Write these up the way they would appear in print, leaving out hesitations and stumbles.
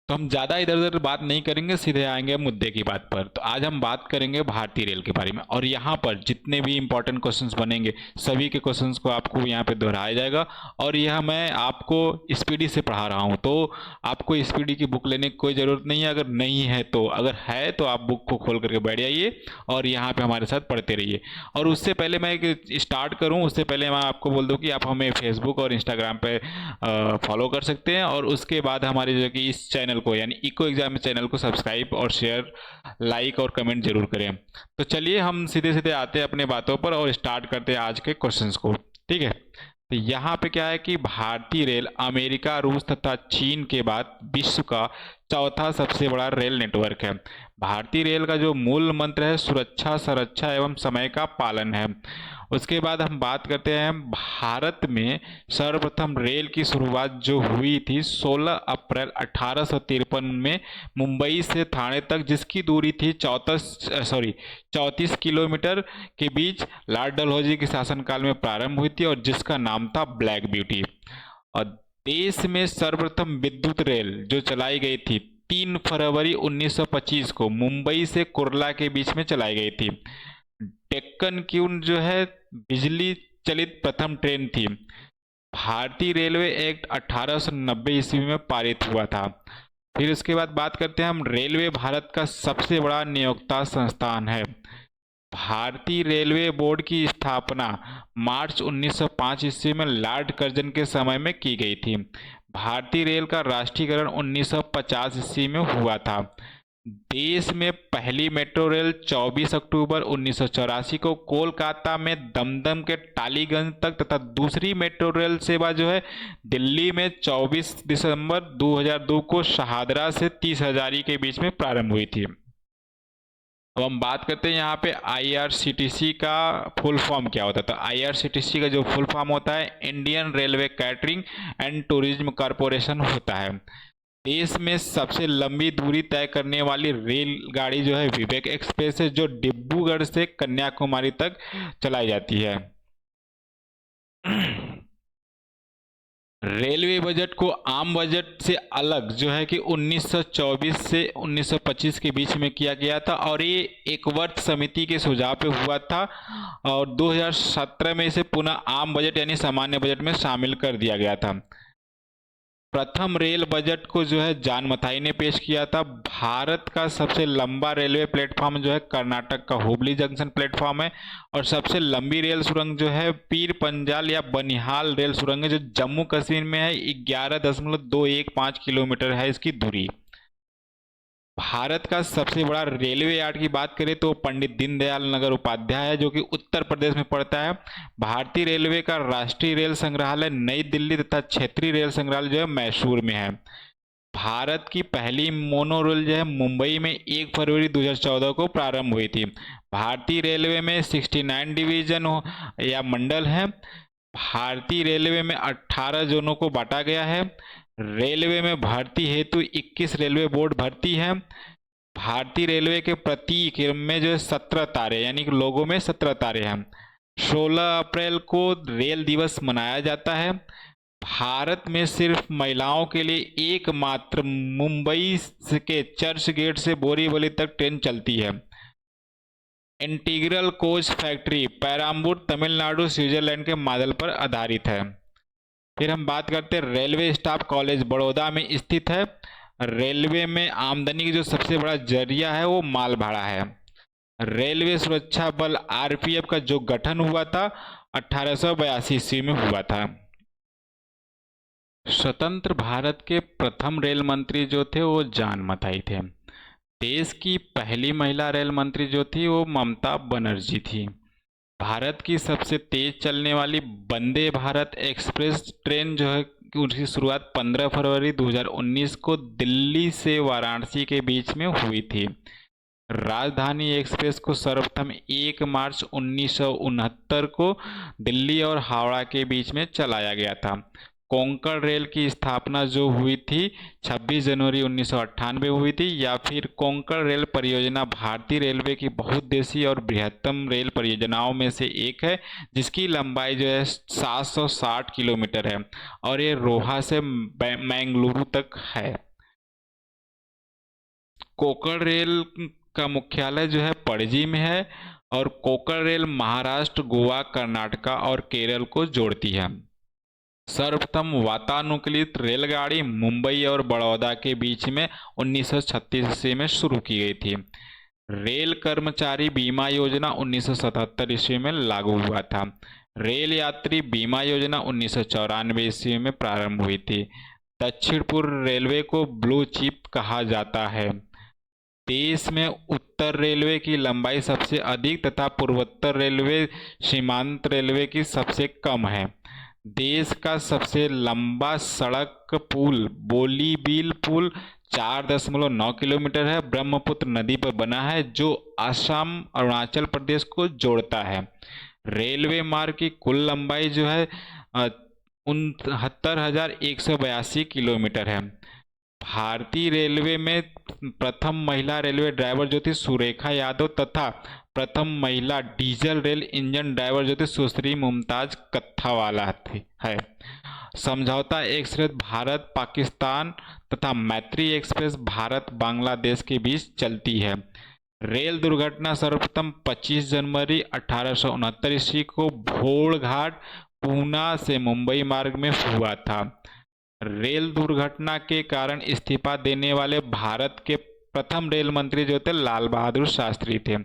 तो हम ज़्यादा इधर उधर बात नहीं करेंगे, सीधे आएंगे मुद्दे की बात पर। तो आज हम बात करेंगे भारतीय रेल के बारे में, और यहाँ पर जितने भी इंपॉर्टेंट क्वेश्चंस बनेंगे सभी के क्वेश्चंस को आपको यहाँ पे दोहराया जाएगा। और यह मैं आपको स्पीडी से पढ़ा रहा हूँ, तो आपको स्पीडी की बुक लेने की कोई ज़रूरत नहीं है। अगर नहीं है तो, अगर है तो आप बुक को खोल करके बैठ जाइए और यहाँ पे हमारे साथ पढ़ते रहिए। और उससे पहले मैं स्टार्ट करूँ उससे पहले मैं आपको बोल दूँ कि आप हमें फेसबुक और इंस्टाग्राम पे फॉलो कर सकते हैं, और उसके बाद हमारे जो कि इस चैनल को यानी इको एग्जाम चैनल को सब्सक्राइब और शेयर, लाइक और कमेंट जरूर करें। तो चलिए हम सीधे सीधे आते हैं अपने बातों पर और स्टार्ट करते हैं आज के क्वेश्चंस को। ठीक है, तो यहाँ पे क्या है कि भारतीय रेल अमेरिका, रूस तथा चीन के बाद विश्व का चौथा सबसे बड़ा रेल नेटवर्क है। भारतीय रेल का जो मूल मंत्र है सुरक्षा, संरक्षा एवं समय का पालन है। उसके बाद हम बात करते हैं भारत में सर्वप्रथम रेल की शुरुआत जो हुई थी 16 अप्रैल 1853 में मुंबई से ठाणे तक, जिसकी दूरी थी 34 किलोमीटर के बीच लॉर्ड डलहौजी के शासनकाल में प्रारंभ हुई थी, और जिसका नाम था ब्लैक ब्यूटी। और देश में सर्वप्रथम विद्युत रेल जो चलाई गई थी 3 फरवरी 1925 को मुंबई से कुर्ला के बीच में चलाई गई थी। डेक्कन क्वीन जो है बिजली चलित प्रथम ट्रेन थी। भारतीय रेलवे एक्ट 1890 ईस्वी में पारित हुआ था। फिर उसके बाद बात करते हैं हम, रेलवे भारत का सबसे बड़ा नियोक्ता संस्थान है। भारतीय रेलवे बोर्ड की स्थापना मार्च 1905 ईस्वी में लॉर्ड कर्जन के समय में की गई थी। भारतीय रेल का राष्ट्रीयकरण 1950 ईस्वी में हुआ था। देश में पहली मेट्रो रेल 24 अक्टूबर 1984 को कोलकाता में दमदम के टालीगंज तक तथा दूसरी मेट्रो रेल सेवा जो है दिल्ली में 24 दिसंबर 2002 को शहादरा से 30 हजारी के बीच में प्रारंभ हुई थी। अब हम बात करते हैं यहाँ पे आईआरसीटीसी का फुल फॉर्म क्या होता है। तो आईआरसीटीसी का जो फुल फॉर्म होता है Indian railway catering and tourism corporation होता है। देश में सबसे लंबी दूरी तय करने वाली रेलगाड़ी जो है विवेक एक्सप्रेस है, जो डिब्रूगढ़ से कन्याकुमारी तक चलाई जाती है। रेलवे बजट को आम बजट से अलग जो है कि 1924 से 1925 के बीच में किया गया था, और ये एक वर्ष समिति के सुझाव पे हुआ था, और 2017 में इसे पुनः आम बजट यानी सामान्य बजट में शामिल कर दिया गया था। प्रथम रेल बजट को जो है जान मथाई ने पेश किया था। भारत का सबसे लंबा रेलवे प्लेटफॉर्म जो है कर्नाटक का हुबली जंक्शन प्लेटफॉर्म है, और सबसे लंबी रेल सुरंग जो है पीर पंजाल या बनिहाल रेल सुरंग है, जो जम्मू कश्मीर में है। 11.215 किलोमीटर है इसकी दूरी। भारत का सबसे बड़ा रेलवे यार्ड की बात करें तो पंडित दीनदयाल नगर उपाध्याय है, जो कि उत्तर प्रदेश में पड़ता है। भारतीय रेलवे का राष्ट्रीय रेल संग्रहालय नई दिल्ली तथा क्षेत्रीय रेल संग्रहालय जो है मैसूर में है। भारत की पहली मोनो रेल जो है मुंबई में 1 फरवरी 2014 को प्रारंभ हुई थी। भारतीय रेलवे में 69 डिवीजन या मंडल है। भारतीय रेलवे में 18 जोनों को बांटा गया है। रेलवे में भर्ती हेतु 21 रेलवे बोर्ड भर्ती है। भारतीय रेलवे के प्रतीक में जो है 17 तारे यानी कि लोगों में 17 तारे हैं। 16 अप्रैल को रेल दिवस मनाया जाता है। भारत में सिर्फ महिलाओं के लिए एकमात्र मुंबई के चर्च गेट से बोरीवली तक ट्रेन चलती है। Integral coach factory Perambur Tamil Nadu Switzerland के मॉडल पर आधारित है। फिर हम बात करते हैं रेलवे स्टाफ कॉलेज बड़ौदा में स्थित है। रेलवे में आमदनी की जो सबसे बड़ा जरिया है वो माल भाड़ा है। रेलवे सुरक्षा बल आरपीएफ का जो गठन हुआ था 1882 ईस्वी में हुआ था। स्वतंत्र भारत के प्रथम रेल मंत्री जो थे वो जान मथाई थे। देश की पहली महिला रेल मंत्री जो थी वो ममता बनर्जी थी। भारत की सबसे तेज चलने वाली वंदे भारत एक्सप्रेस ट्रेन जो है उसकी शुरुआत 15 फरवरी 2019 को दिल्ली से वाराणसी के बीच में हुई थी। राजधानी एक्सप्रेस को सर्वप्रथम 1 मार्च 1969 को दिल्ली और हावड़ा के बीच में चलाया गया था। कोंकण रेल की स्थापना जो हुई थी 26 जनवरी 1998 हुई थी। या फिर कोंकण रेल परियोजना भारतीय रेलवे की बहुउद्देशीय और बृहत्तम रेल परियोजनाओं में से एक है, जिसकी लंबाई जो है 760 किलोमीटर है, और ये रोहा से मैंगलुरु तक है। कोंकण रेल का मुख्यालय जो है पणजी में है और कोंकण रेल महाराष्ट्र, गोवा, कर्नाटका और केरल को जोड़ती है। सर्वप्रथम वातानुकूलित रेलगाड़ी मुंबई और बड़ौदा के बीच में 1936 ईस्वी में शुरू की गई थी। रेल कर्मचारी बीमा योजना 1977 ईस्वी में लागू हुआ था। रेल यात्री बीमा योजना 1994 ईस्वी में प्रारंभ हुई थी। दक्षिण पूर्व रेलवे को ब्लू चिप कहा जाता है। देश में उत्तर रेलवे की लंबाई सबसे अधिक तथा पूर्वोत्तर रेलवे सीमांत रेलवे की सबसे कम है। देश का सबसे लंबा सड़क पुल बोरीबिल पुल 4.9 किलोमीटर है। ब्रह्मपुत्र नदी पर बना है जो असम अरुणाचल प्रदेश को जोड़ता है। रेलवे मार्ग की कुल लंबाई जो है 69,182 किलोमीटर है। भारतीय रेलवे में प्रथम महिला रेलवे ड्राइवर जो थी सुरेखा यादव तथा प्रथम महिला डीजल रेल इंजन ड्राइवर जो थी सुश्री मुमताज कत्थावाला थी है। समझौता एक्सप्रेस भारत पाकिस्तान तथा मैत्री एक्सप्रेस भारत बांग्लादेश के बीच चलती है। रेल दुर्घटना सर्वप्रथम 25 जनवरी 1869 ईस्वी को भोरघाट पूना से मुंबई मार्ग में हुआ था। रेल दुर्घटना के कारण इस्तीफा देने वाले भारत के प्रथम रेल मंत्री जो थे लाल बहादुर शास्त्री थे।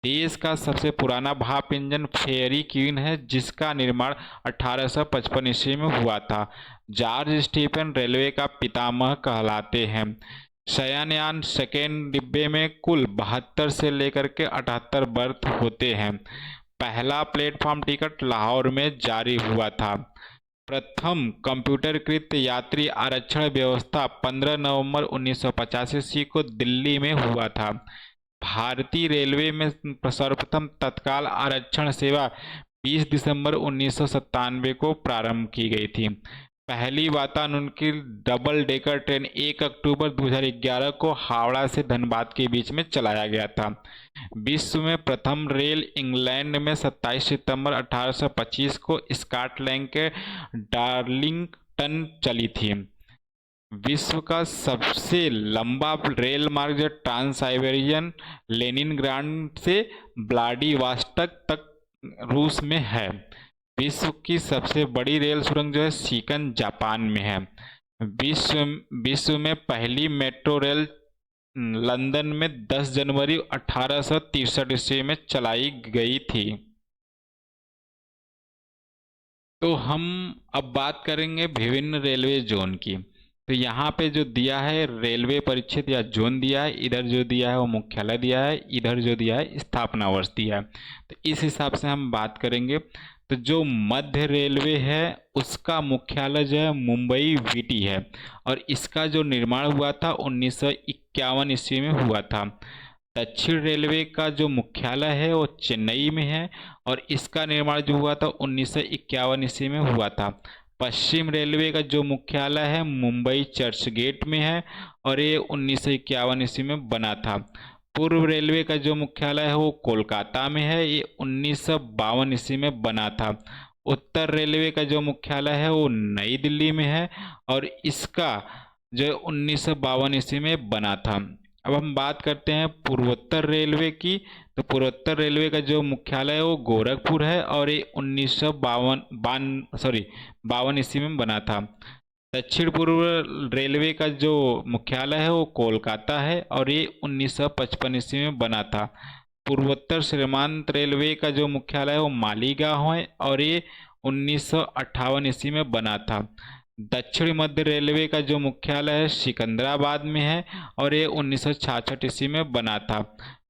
देश का सबसे पुराना भाप इंजन फेयरी क्वीन है जिसका निर्माण 1855 ईस्वी में हुआ था। जॉर्ज स्टीफन रेलवे का पितामह कहलाते हैं। शयनयान सेकेंड डिब्बे में कुल 72 से लेकर के 78 बर्थ होते हैं। पहला प्लेटफॉर्म टिकट लाहौर में जारी हुआ था। प्रथम कंप्यूटरकृत यात्री आरक्षण व्यवस्था 15 नवंबर 1985 ईस्वी को दिल्ली में हुआ था। भारतीय रेलवे में सर्वप्रथम तत्काल आरक्षण सेवा 20 दिसंबर 1997 को प्रारंभ की गई थी। पहली वातानुकूलित डबल डेकर ट्रेन 1 अक्टूबर 2011 को हावड़ा से धनबाद के बीच में चलाया गया था। विश्व में प्रथम रेल इंग्लैंड में 27 सितंबर 1825 को स्कॉटलैंड के डार्लिंगटन चली थी। विश्व का सबसे लंबा रेल मार्ग ट्रांस साइबेरियन लेनिनग्राड से व्लादिवोस्टोक तक रूस में है। विश्व की सबसे बड़ी रेल सुरंग जो है शिकन जापान में है। विश्व में पहली मेट्रो रेल लंदन में 10 जनवरी 1863 ईस्वी में चलाई गई थी। तो हम अब बात करेंगे विभिन्न रेलवे जोन की। तो यहाँ पे जो दिया है रेलवे परिक्षेत्र या जोन दिया है, इधर जो दिया है वो मुख्यालय दिया है, इधर जो दिया है स्थापना वर्ष दिया है। तो इस हिसाब से हम बात करेंगे। तो जो मध्य रेलवे है उसका मुख्यालय जो है मुंबई वीटी है और इसका जो निर्माण हुआ था 1951 ईस्वी में हुआ था। दक्षिण रेलवे का जो मुख्यालय है वो चेन्नई में है और इसका निर्माण जो हुआ था 1951 ईस्वी में हुआ था। पश्चिम रेलवे का जो मुख्यालय है मुंबई चर्च गेट में है और ये 1951 ईस्वी में बना था। पूर्व रेलवे का जो मुख्यालय है वो कोलकाता में है, ये 1952 ईस्वी में बना था। उत्तर रेलवे का जो मुख्यालय है वो नई दिल्ली में है और इसका जो 1952 ईस्वी में बना था। अब हम बात करते हैं पूर्वोत्तर रेलवे की। तो पूर्वोत्तर रेलवे का जो मुख्यालय है वो गोरखपुर है और ये 1952 ईस्वी में बना था। दक्षिण पूर्व रेलवे का जो मुख्यालय है वो कोलकाता है और ये 1955 ईस्वी में बना था। पूर्वोत्तर सीमांत रेलवे का जो मुख्यालय है वो मालीगांव है और ये 1958 ईस्वी में बना था। दक्षिण मध्य रेलवे का जो मुख्यालय है सिकंदराबाद में है और ये 1966 ईस्वी में बना था।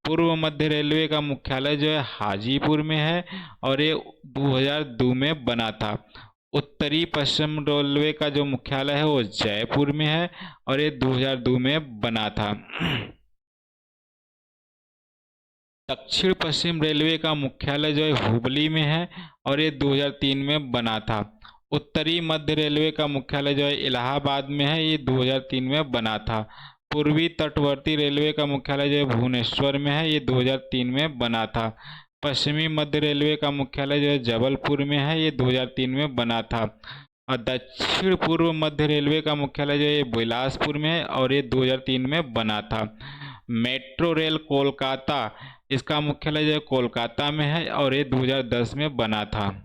पूर्व मध्य रेलवे का मुख्यालय जो है हाजीपुर में है और ये 2002 में बना था। उत्तरी पश्चिम रेलवे का जो मुख्यालय है वो जयपुर में है और ये 2002 में बना था। दक्षिण पश्चिम रेलवे का मुख्यालय जो है हुबली में है और ये 2003 में बना था। उत्तरी मध्य रेलवे का मुख्यालय जो है इलाहाबाद में है, ये 2003 में बना था। पूर्वी तटवर्ती रेलवे का मुख्यालय जो है भुवनेश्वर में है, ये 2003 में बना था। पश्चिमी मध्य रेलवे का मुख्यालय जो है जबलपुर में है, ये 2003 में बना था। और दक्षिण पूर्व मध्य रेलवे का मुख्यालय जो है बिलासपुर में है और ये 2003 में बना था। मेट्रो रेल कोलकाता, इसका मुख्यालय जो है कोलकाता में है और ये 2010 में बना था।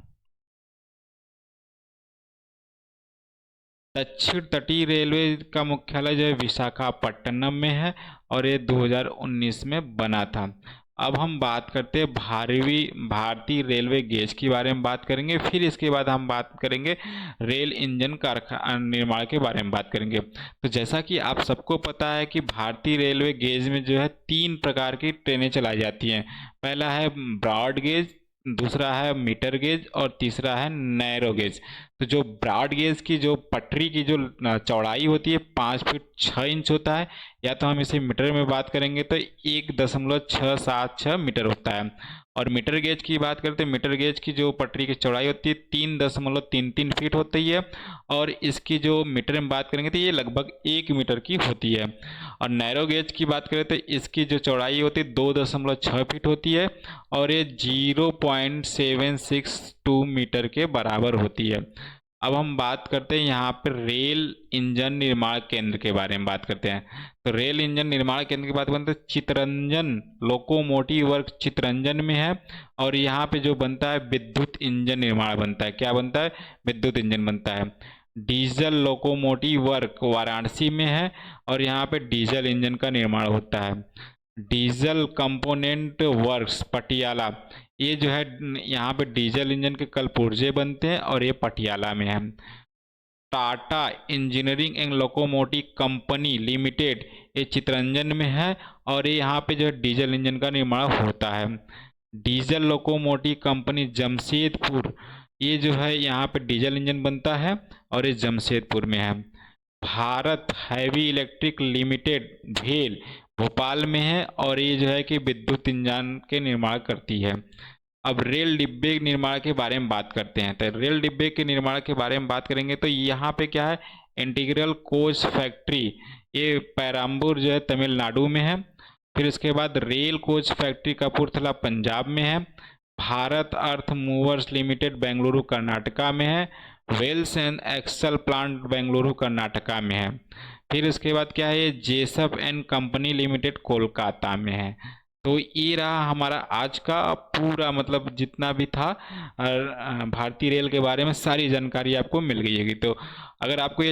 दक्षिण तटीय रेलवे का मुख्यालय जो है विशाखापट्टनम में है और ये 2019 में बना था। अब हम बात करते हैं भारतीय रेलवे गेज के बारे में बात करेंगे, फिर इसके बाद हम बात करेंगे रेल इंजन कारखाना निर्माण के बारे में बात करेंगे। तो जैसा कि आप सबको पता है कि भारतीय रेलवे गेज में जो है 3 प्रकार की ट्रेनें चलाई जाती हैं। पहला है ब्रॉड गेज, दूसरा है मीटर गेज और तीसरा है नैरो गेज। तो जो ब्रॉड गेज की जो पटरी की जो चौड़ाई होती है 5 फीट 6 इंच होता है, या तो हम इसे मीटर में बात करेंगे तो 1.676 मीटर होता है। और मीटर गेज की बात करते हैं, मीटर गेज की जो पटरी की चौड़ाई होती है 3.33 फीट होती है और इसकी जो मीटर में बात करेंगे तो ये लगभग 1 मीटर की होती है। और नैरो गेज की बात करें तो इसकी जो चौड़ाई होती है 2.6 फीट होती है और ये 0.762 मीटर के बराबर होती है। अब हम बात करते हैं यहाँ पर रेल इंजन निर्माण केंद्र के बारे में बात करते हैं। तो रेल इंजन निर्माण केंद्र की बात करते हैं, चितरंजन लोकोमोटिव वर्क चितरंजन में है और यहाँ पे जो बनता है विद्युत इंजन निर्माण बनता है। क्या बनता है? विद्युत इंजन बनता है। डीजल लोकोमोटिव वर्क वाराणसी में है और यहाँ पे डीजल इंजन का निर्माण होता है। डीजल कंपोनेंट वर्क्स पटियाला, ये जो है यहाँ पे डीजल इंजन के कल पुर्जे बनते हैं और ये पटियाला में है। Tata engineering and locomotive company limited, ये चितरंजन में है और ये यहाँ पे जो है डीजल इंजन का निर्माण होता है। डीजल लोकोमोटिव कंपनी जमशेदपुर, ये जो है यहाँ पे डीजल इंजन बनता है और ये जमशेदपुर में है। भारत हैवी इलेक्ट्रिक लिमिटेड भेल भोपाल में है और ये जो है कि विद्युत इंजन के निर्माण करती है। अब रेल डिब्बे निर्माण के बारे में बात करते हैं। तो रेल डिब्बे के निर्माण के बारे में बात करेंगे तो यहाँ पे क्या है, इंटीग्रल कोच फैक्ट्री, ये पेराम्बूर जो है तमिलनाडु में है। फिर इसके बाद rail coach factory Kapurthala Punjab में है। Bharat earth movers limited Bengaluru Karnataka में है। Wheels and axle plant Bengaluru Karnataka में है। फिर इसके बाद क्या है, ये Jessop and company limited Kolkata में है। तो ये रहा हमारा आज का पूरा मतलब जितना भी था भारतीय रेल के बारे में सारी जानकारी आपको मिल गई होगी। तो अगर आपको ये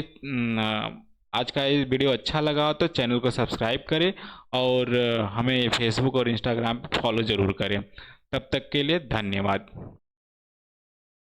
आज का ये वीडियो अच्छा लगा हो तो चैनल को सब्सक्राइब करें और हमें फेसबुक और इंस्टाग्राम पे फॉलो ज़रूर करें। तब तक के लिए धन्यवाद।